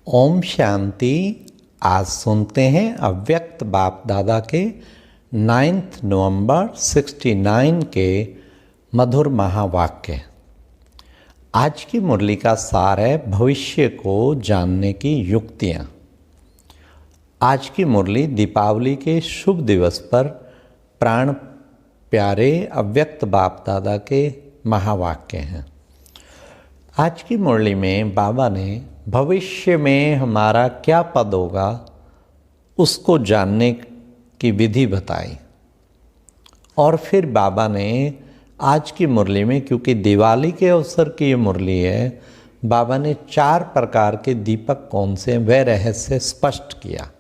ओम शांति। आज सुनते हैं अव्यक्त बाप दादा के 9 नवंबर 69 के मधुर महावाक्य। आज की मुरली का सार है भविष्य को जानने की युक्तियाँ। आज की मुरली दीपावली के शुभ दिवस पर प्राण प्यारे अव्यक्त बाप दादा के महावाक्य हैं। आज की मुरली में बाबा ने भविष्य में हमारा क्या पद होगा उसको जानने की विधि बताई। और फिर बाबा ने आज की मुरली में, क्योंकि दिवाली के अवसर की ये मुरली है, बाबा ने 4 प्रकार के दीपक कौन से वह रहस्य स्पष्ट किया।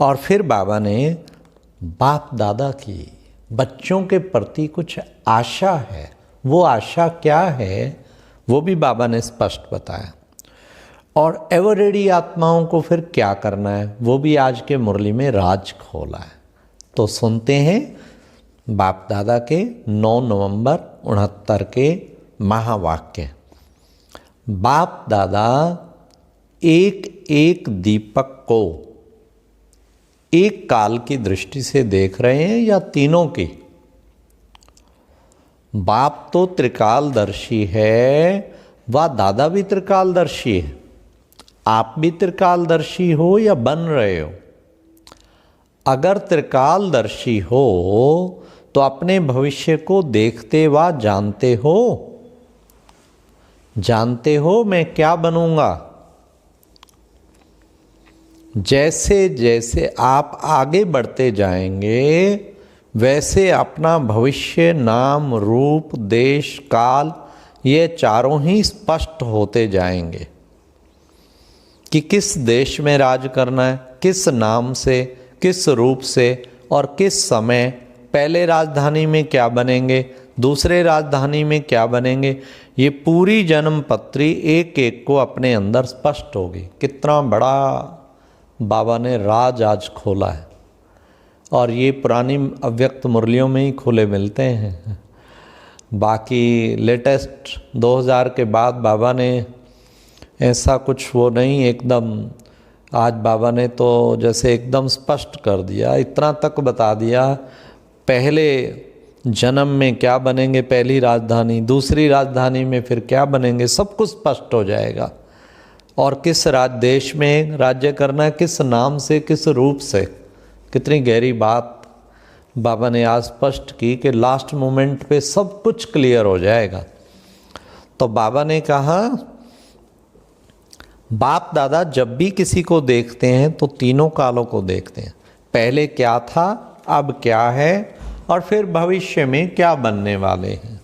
और फिर बाबा ने बाप दादा की बच्चों के प्रति कुछ आशा है, वो आशा क्या है वो भी बाबा ने स्पष्ट बताया। और एवर रेडी आत्माओं को फिर क्या करना है वो भी आज के मुरली में राज खोला है। तो सुनते हैं बाप दादा के 9 नवंबर 69 के महावाक्य। बाप दादा एक एक दीपक को एक काल की दृष्टि से देख रहे हैं या तीनों की? बाप तो त्रिकालदर्शी है, वह दादा भी त्रिकालदर्शी है। आप भी त्रिकालदर्शी हो या बन रहे हो? अगर त्रिकालदर्शी हो तो अपने भविष्य को देखते व जानते हो। जानते हो मैं क्या बनूंगा। जैसे जैसे आप आगे बढ़ते जाएंगे वैसे अपना भविष्य, नाम, रूप, देश, काल ये चारों ही स्पष्ट होते जाएंगे कि किस देश में राज करना है, किस नाम से, किस रूप से और किस समय। पहले राजधानी में क्या बनेंगे, दूसरे राजधानी में क्या बनेंगे, ये पूरी जन्म पत्री एक एक को अपने अंदर स्पष्ट होगी। कितना बड़ा बाबा ने राज आज खोला है। और ये पुरानी अव्यक्त मुरलियों में ही खुले मिलते हैं। बाकी लेटेस्ट 2000 के बाद बाबा ने ऐसा कुछ वो नहीं, एकदम आज बाबा ने तो जैसे एकदम स्पष्ट कर दिया, इतना तक बता दिया पहले जन्म में क्या बनेंगे, पहली राजधानी, दूसरी राजधानी में फिर क्या बनेंगे, सब कुछ स्पष्ट हो जाएगा। और किस देश में राज्य करना है, किस नाम से, किस रूप से। कितनी गहरी बात बाबा ने आज स्पष्ट की कि लास्ट मोमेंट पे सब कुछ क्लियर हो जाएगा। तो बाबा ने कहा बाप दादा जब भी किसी को देखते हैं तो तीनों कालों को देखते हैं। पहले क्या था, अब क्या है और फिर भविष्य में क्या बनने वाले हैं।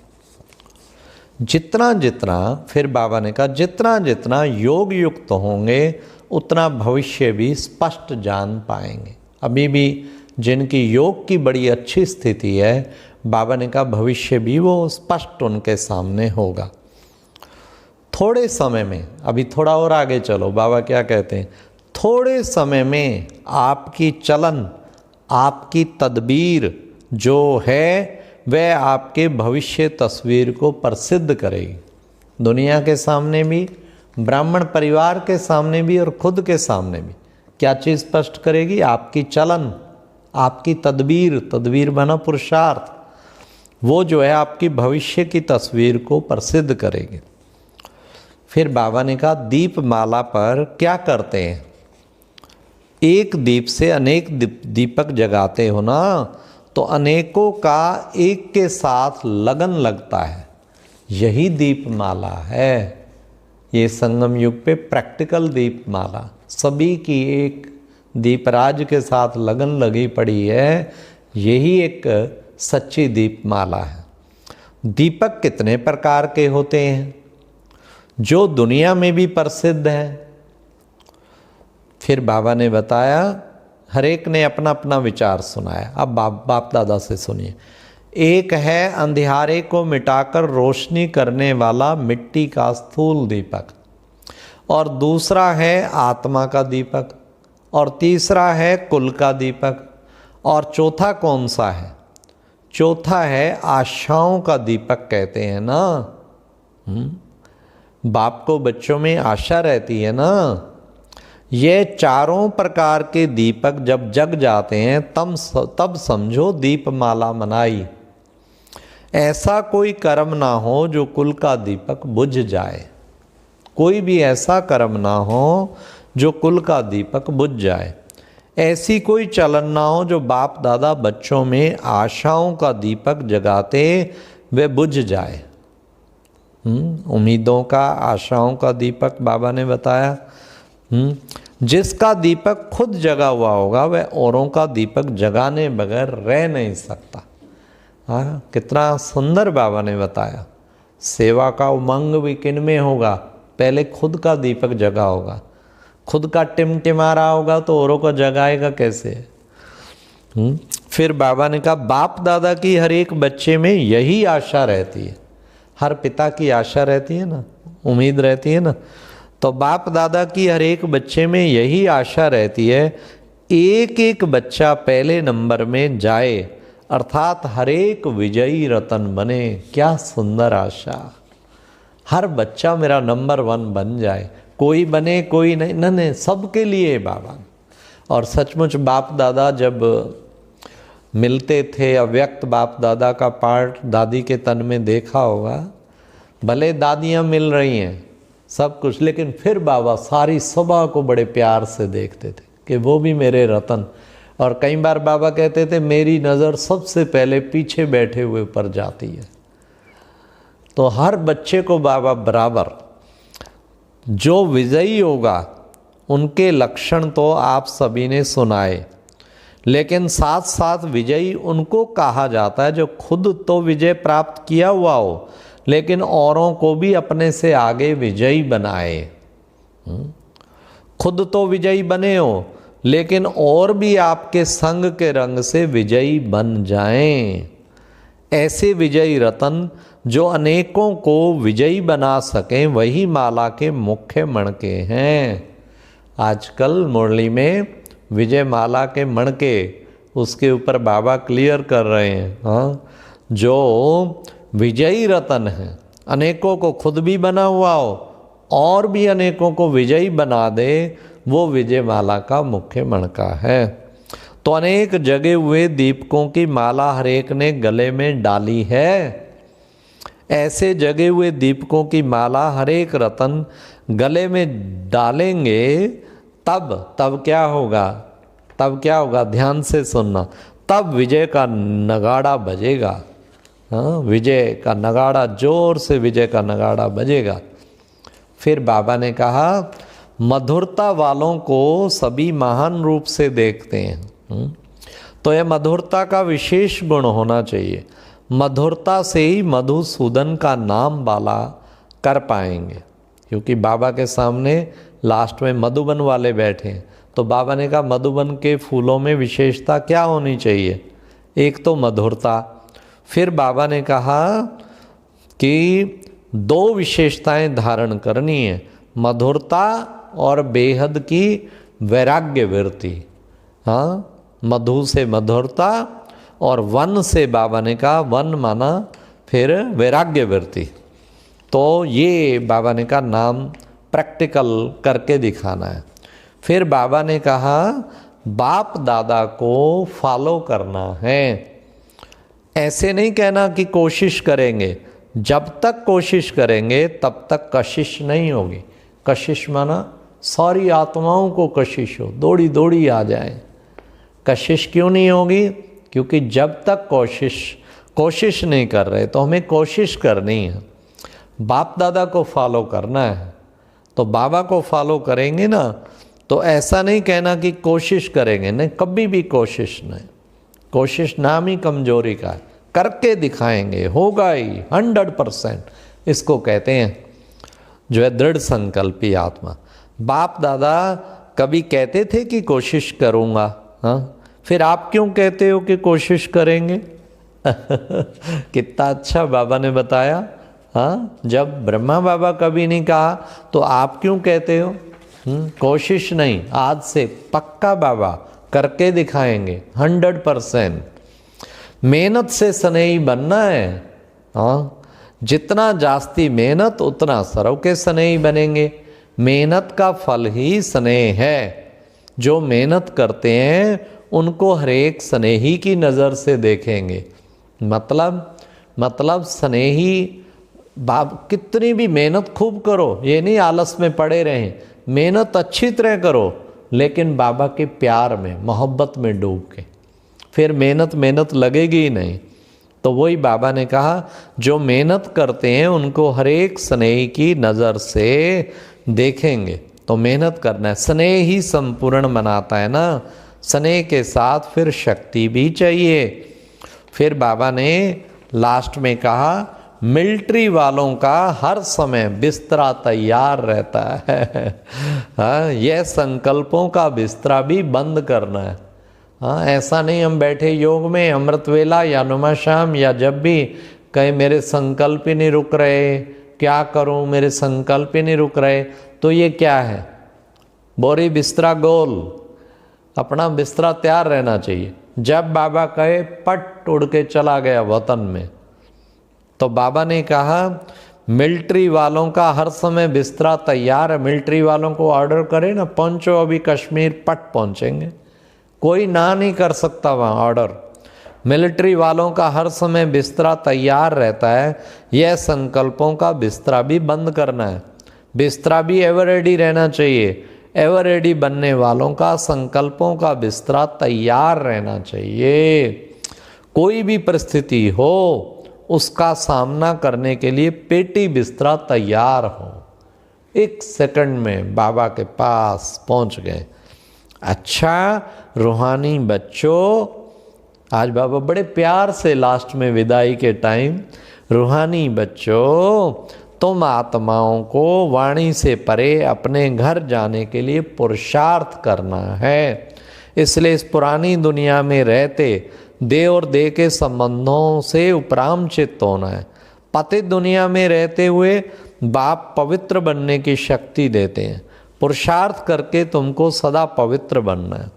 जितना जितना, फिर बाबा ने कहा जितना जितना योग युक्त होंगे उतना भविष्य भी स्पष्ट जान पाएंगे। अभी भी जिनकी योग की बड़ी अच्छी स्थिति है, बाबा ने कहा भविष्य भी वो स्पष्ट उनके सामने होगा। थोड़े समय में, अभी थोड़ा और आगे चलो, बाबा क्या कहते हैं, थोड़े समय में आपकी चलन, आपकी तदबीर जो है वह आपके भविष्य तस्वीर को प्रसिद्ध करेगी। दुनिया के सामने भी, ब्राह्मण परिवार के सामने भी और खुद के सामने भी। क्या चीज़ स्पष्ट करेगी? आपकी चलन, आपकी तदबीर, तदबीर बना पुरुषार्थ, वो जो है आपकी भविष्य की तस्वीर को प्रसिद्ध करेगी। फिर बाबा ने कहा दीप माला पर क्या करते हैं? एक दीप से अनेक दीपक जगाते हो ना, तो अनेकों का एक के साथ लगन लगता है। यही दीप माला है। ये संगम युग पे प्रैक्टिकल दीप माला, सभी की एक दीपराज के साथ लगन लगी पड़ी है। यही एक सच्ची दीप माला है। दीपक कितने प्रकार के होते हैं जो दुनिया में भी प्रसिद्ध है। फिर बाबा ने बताया, हर एक ने अपना अपना विचार सुनाया। अब बाप दादा से सुनिए। एक है अंधियारे को मिटाकर रोशनी करने वाला मिट्टी का स्थूल दीपक, और दूसरा है आत्मा का दीपक, और तीसरा है कुल का दीपक, और चौथा कौन सा है? चौथा है आशाओं का दीपक कहते हैं ना। बाप को बच्चों में आशा रहती है ना। ये चारों प्रकार के दीपक जब जग जाते हैं तब समझो दीपमाला मनाई। ऐसा कोई कर्म ना हो जो कुल का दीपक बुझ जाए, कोई भी ऐसा कर्म ना हो जो कुल का दीपक बुझ जाए। ऐसी कोई चलन ना हो जो बाप दादा बच्चों में आशाओं का दीपक जगाते वे बुझ जाए। उम्मीदों का, आशाओं का दीपक बाबा ने बताया। जिसका दीपक खुद जगा हुआ होगा वह औरों का दीपक जगाने बगैर रह नहीं सकता। हाँ, कितना सुंदर बाबा ने बताया। सेवा का उमंग भी किन में होगा? पहले खुद का दीपक जगा होगा। खुद का टिमटिमा रहा होगा तो औरों को जगाएगा कैसे? फिर बाबा ने कहा बाप दादा की हर एक बच्चे में यही आशा रहती है। हर पिता की आशा रहती है ना, उम्मीद रहती है ना। तो बाप दादा की हर एक बच्चे में यही आशा रहती है, एक एक बच्चा पहले नंबर में जाए, अर्थात हर एक विजयी रतन बने। क्या सुंदर आशा! हर बच्चा मेरा नंबर 1 बन जाए, कोई बने कोई नहीं, नहीं सबके लिए बाबा। और सचमुच बाप दादा जब मिलते थे, अव्यक्त बाप दादा का पार्ट दादी के तन में देखा होगा। भले दादियाँ मिल रही हैं सब कुछ, लेकिन फिर बाबा सारी सभा को बड़े प्यार से देखते थे कि वो भी मेरे रतन। और कई बार बाबा कहते थे मेरी नज़र सबसे पहले पीछे बैठे हुए पर जाती है। तो हर बच्चे को बाबा बराबर, जो विजयी होगा उनके लक्षण तो आप सभी ने सुनाए, लेकिन साथ साथ विजयी उनको कहा जाता है जो खुद तो विजय प्राप्त किया हुआ हो लेकिन औरों को भी अपने से आगे विजयी बनाए। खुद तो विजयी बने हो लेकिन और भी आपके संग के रंग से विजयी बन जाएं। ऐसे विजयी रतन जो अनेकों को विजयी बना सकें वही माला के मुख्य मणके हैं। आजकल मुरली में विजय माला के मणके उसके ऊपर बाबा क्लियर कर रहे हैं। हाँ, जो विजयी रतन है, अनेकों को खुद भी बना हुआ हो और भी अनेकों को विजयी बना दे, वो विजय माला का मुख्य मणका है। तो अनेक जगे हुए दीपकों की माला हर एक ने गले में डाली है। ऐसे जगे हुए दीपकों की माला हर एक रतन गले में डालेंगे तब क्या होगा? तब क्या होगा? ध्यान से सुनना। तब विजय का नगाड़ा बजेगा। हाँ, विजय का नगाड़ा, जोर से विजय का नगाड़ा बजेगा। फिर बाबा ने कहा मधुरता वालों को सभी महान रूप से देखते हैं। तो यह मधुरता का विशेष गुण होना चाहिए। मधुरता से ही मधुसूदन का नाम बाला कर पाएंगे, क्योंकि बाबा के सामने लास्ट में मधुबन वाले बैठे हैं। तो बाबा ने कहा मधुबन के फूलों में विशेषता क्या होनी चाहिए? एक तो मधुरता। फिर बाबा ने कहा कि 2 विशेषताएं धारण करनी है, मधुरता और बेहद की वैराग्य वृत्ति। हाँ, मधु से मधुरता और वन से बाबा ने कहा, वन माना फिर वैराग्य वृत्ति। तो ये बाबा ने कहा नाम प्रैक्टिकल करके दिखाना है। फिर बाबा ने कहा बाप दादा को फॉलो करना है। ऐसे नहीं कहना कि कोशिश करेंगे, जब तक कोशिश करेंगे तब तक कशिश नहीं होगी। कशिश माना सारी आत्माओं को कशिश हो, दौड़ी दौड़ी आ जाए। कशिश क्यों नहीं होगी? क्योंकि जब तक कोशिश नहीं कर रहे, तो हमें कोशिश करनी है, बाप दादा को फॉलो करना है। तो बाबा को फॉलो करेंगे ना, तो ऐसा नहीं कहना कि कोशिश करेंगे, नहीं, कभी भी कोशिश नहीं। कोशिश नाम ही कमजोरी का है, करके दिखाएंगे, होगा ही 100%। इसको कहते हैं जो है दृढ़ संकल्पी आत्मा। बाप दादा कभी कहते थे कि कोशिश करूँगा? हाँ, फिर आप क्यों कहते हो कि कोशिश करेंगे? कितना अच्छा बाबा ने बताया। हाँ, जब ब्रह्मा बाबा कभी नहीं कहा तो आप क्यों कहते हो? कोशिश नहीं, आज से पक्का बाबा करके दिखाएंगे 100%। मेहनत से सनई बनना है। हाँ, जितना जास्ती मेहनत उतना सर्व के स्नेही बनेंगे। मेहनत का फल ही स्नेह है। जो मेहनत करते हैं उनको हरेक स्नेही की नज़र से देखेंगे। मतलब स्नेही बाप कितनी भी मेहनत खूब करो, ये नहीं आलस में पड़े रहें, मेहनत अच्छी तरह करो, लेकिन बाबा के प्यार में मोहब्बत में डूब के, फिर मेहनत लगेगी ही नहीं। तो वही बाबा ने कहा जो मेहनत करते हैं उनको हरेक स्नेह की नज़र से देखेंगे। तो मेहनत करना है, स्नेह ही संपूर्ण बनाता है ना। स्नेह के साथ फिर शक्ति भी चाहिए। फिर बाबा ने लास्ट में कहा मिलिट्री वालों का हर समय बिस्तरा तैयार रहता है। हाँ, यह संकल्पों का बिस्तरा भी बंद करना है। हाँ, ऐसा नहीं हम बैठे योग में अमृत वेला या नुमा शाम या जब भी कहीं मेरे संकल्प ही नहीं रुक रहे, क्या करूं, मेरे संकल्प ही नहीं रुक रहे, तो ये क्या है? बोरी बिस्तरा गोल, अपना बिस्तरा तैयार रहना चाहिए। जब बाबा कहे पट उड़ के चला गया वतन में, तो बाबा ने कहा मिलिट्री वालों का हर समय बिस्तरा तैयार है। मिलिट्री वालों को ऑर्डर करे ना, पहुंचो अभी कश्मीर, पट पहुंचेंगे, कोई ना नहीं कर सकता वहाँ ऑर्डर। मिलिट्री वालों का हर समय बिस्तरा तैयार रहता है। यह संकल्पों का बिस्तरा भी बंद करना है। बिस्तरा भी एवर रेडी रहना चाहिए। एवर रेडी बनने वालों का संकल्पों का बिस्तरा तैयार रहना चाहिए। कोई भी परिस्थिति हो उसका सामना करने के लिए पेटी बिस्तरा तैयार हो। 1 सेकंड में बाबा के पास पहुंच गए। अच्छा रूहानी बच्चों, आज बाबा बड़े प्यार से लास्ट में विदाई के टाइम, रूहानी बच्चों तुम आत्माओं को वाणी से परे अपने घर जाने के लिए पुरुषार्थ करना है। इसलिए इस पुरानी दुनिया में रहते देह और देह के संबंधों से उपराम चित्त होना है। पतित दुनिया में रहते हुए बाप पवित्र बनने की शक्ति देते हैं। पुरुषार्थ करके तुमको सदा पवित्र बनना है।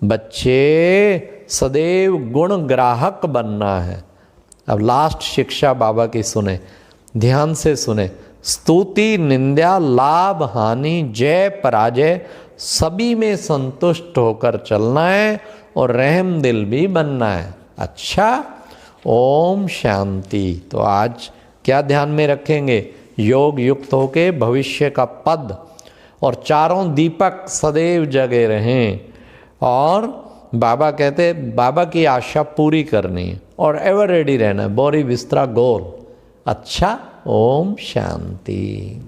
बच्चे सदैव गुण ग्राहक बनना है। अब लास्ट शिक्षा बाबा की सुने, ध्यान से सुने। स्तुति निंदा लाभ हानि जय पराजय सभी में संतुष्ट होकर चलना है और रहम दिल भी बनना है। अच्छा, ओम शांति। तो आज क्या ध्यान में रखेंगे? योग युक्त होके भविष्य का पद और चारों दीपक सदैव जगे रहें। और बाबा कहते बाबा की आशा पूरी करनी है और एवर रेडी रहना है। बोरी बिस्तरा गोल। अच्छा, ओम शांति।